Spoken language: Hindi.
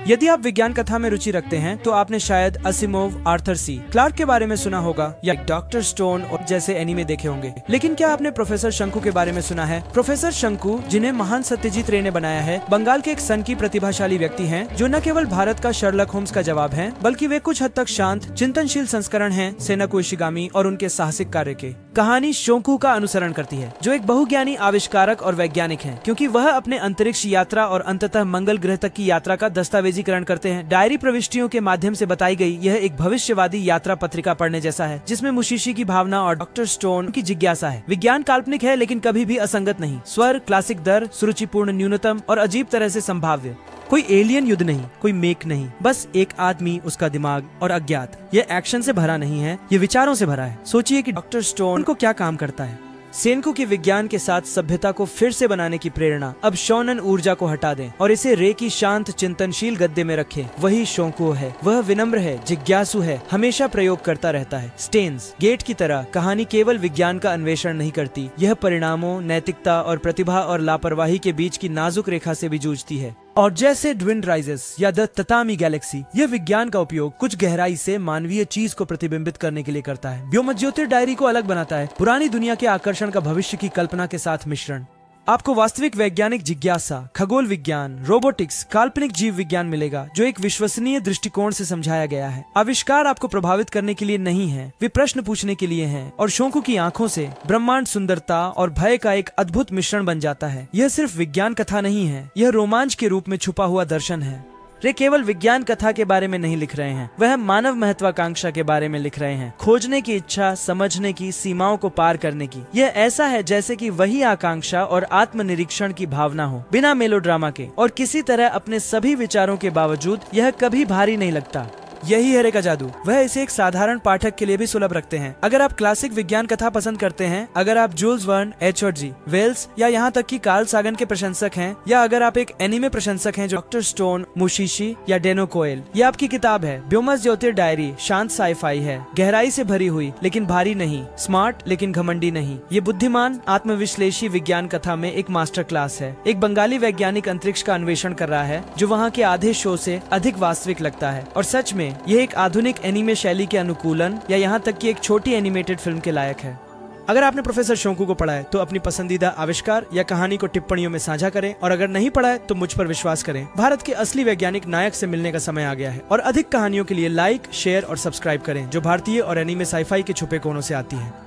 यदि आप विज्ञान कथा में रुचि रखते हैं तो आपने शायद असिमोव, आर्थर सी क्लार्क के बारे में सुना होगा या डॉक्टर स्टोन और जैसे एनीमे देखे होंगे। लेकिन क्या आपने प्रोफेसर शंकु के बारे में सुना है? प्रोफेसर शंकु, जिन्हें महान सत्यजीत रे ने बनाया है, बंगाल के एक सन की प्रतिभाशाली व्यक्ति हैं, जो न केवल भारत का शर्लक होम्स का जवाब हैं, बल्कि वे कुछ हद तक शांत, चिंतनशील संस्करण हैं सेनाको इशिगामी और उनके साहसिक कार्य के। कहानी शोंकू का अनुसरण करती है, जो एक बहुज्ञानी आविष्कारक और वैज्ञानिक हैं, क्योंकि वह अपने अंतरिक्ष यात्रा और अंततः मंगल ग्रह तक की यात्रा का दस्तावेजीकरण करते हैं। डायरी प्रविष्टियों के माध्यम से बताई गई यह एक भविष्यवादी यात्रा पत्रिका पढ़ने जैसा है, जिसमें मुशीशी की भावना और डॉक्टर स्टोन की जिज्ञासा है। विज्ञान काल्पनिक है, लेकिन कभी भी असंगत नहीं। स्वर, क्लासिक दर, सुरुचिपूर्ण न्यूनतम और अजीब तरह से संभाव्य। कोई एलियन युद्ध नहीं, कोई मेक नहीं, बस एक आदमी, उसका दिमाग और अज्ञात। ये एक्शन से भरा नहीं है, ये विचारों से भरा है। सोचिए कि डॉक्टर स्टोन को क्या काम करता है। सेनको की विज्ञान के साथ सभ्यता को फिर से बनाने की प्रेरणा अब शोनन ऊर्जा को हटा दें और इसे रे की शांत चिंतनशील गद्दे में रखें। वही शोंकू है, वह विनम्र है, जिज्ञासु है, हमेशा प्रयोग करता रहता है। स्टेन्स गेट की तरह कहानी केवल विज्ञान का अन्वेषण नहीं करती, यह परिणामों, नैतिकता और प्रतिभा और लापरवाही के बीच की नाजुक रेखा से भी जूझती है। और जैसे ट्विन राइजेस या द ततामी गैलेक्सी, यह विज्ञान का उपयोग कुछ गहराई से मानवीय चीज को प्रतिबिंबित करने के लिए करता है। व्योमज्योतिर डायरी को अलग बनाता है, पुरानी दुनिया के आकर्षण का भविष्य की कल्पना के साथ मिश्रण। आपको वास्तविक वैज्ञानिक जिज्ञासा, खगोल विज्ञान, रोबोटिक्स, काल्पनिक जीव विज्ञान मिलेगा, जो एक विश्वसनीय दृष्टिकोण से समझाया गया है। आविष्कार आपको प्रभावित करने के लिए नहीं है, वे प्रश्न पूछने के लिए हैं। और शोंकू की आंखों से ब्रह्मांड सुंदरता और भय का एक अद्भुत मिश्रण बन जाता है। यह सिर्फ विज्ञान कथा नहीं है, यह रोमांच के रूप में छुपा हुआ दर्शन है। रे केवल विज्ञान कथा के बारे में नहीं लिख रहे हैं, वह मानव महत्वाकांक्षा के बारे में लिख रहे हैं। खोजने की इच्छा, समझने की, सीमाओं को पार करने की। यह ऐसा है जैसे कि वही आकांक्षा और आत्मनिरीक्षण की भावना हो, बिना मेलोड्रामा के। और किसी तरह अपने सभी विचारों के बावजूद यह कभी भारी नहीं लगता। यही है रे का जादू। वह इसे एक साधारण पाठक के लिए भी सुलभ रखते हैं। अगर आप क्लासिक विज्ञान कथा पसंद करते हैं, अगर आप जूल्स वर्न, एच और जी वेल्स या यहाँ तक कि कार्ल सागन के प्रशंसक हैं, या अगर आप एक एनीमे प्रशंसक हैं जो डॉक्टर स्टोन, मुशीशी या डेनो कोएल, ये आपकी किताब है। व्योमज्योतिर डायरी शांत साइफाई है, गहराई से भरी हुई लेकिन भारी नहीं, स्मार्ट लेकिन घमंडी नहीं। ये बुद्धिमान आत्मविश्लेषी विज्ञान कथा में एक मास्टर क्लास है। एक बंगाली वैज्ञानिक अंतरिक्ष का अन्वेषण कर रहा है, जो वहाँ के आधे शो से अधिक वास्तविक लगता है। और सच में यह एक आधुनिक एनीमे शैली के अनुकूलन या यहाँ तक कि एक छोटी एनिमेटेड फिल्म के लायक है। अगर आपने प्रोफेसर शोंकू को पढ़ा है तो अपनी पसंदीदा आविष्कार या कहानी को टिप्पणियों में साझा करें, और अगर नहीं पढ़ा है तो मुझ पर विश्वास करें। भारत के असली वैज्ञानिक नायक से मिलने का समय आ गया है। और अधिक कहानियों के लिए लाइक, शेयर और सब्सक्राइब करें, जो भारतीय और एनीमे साइफाई के छुपे कोणों से आती है।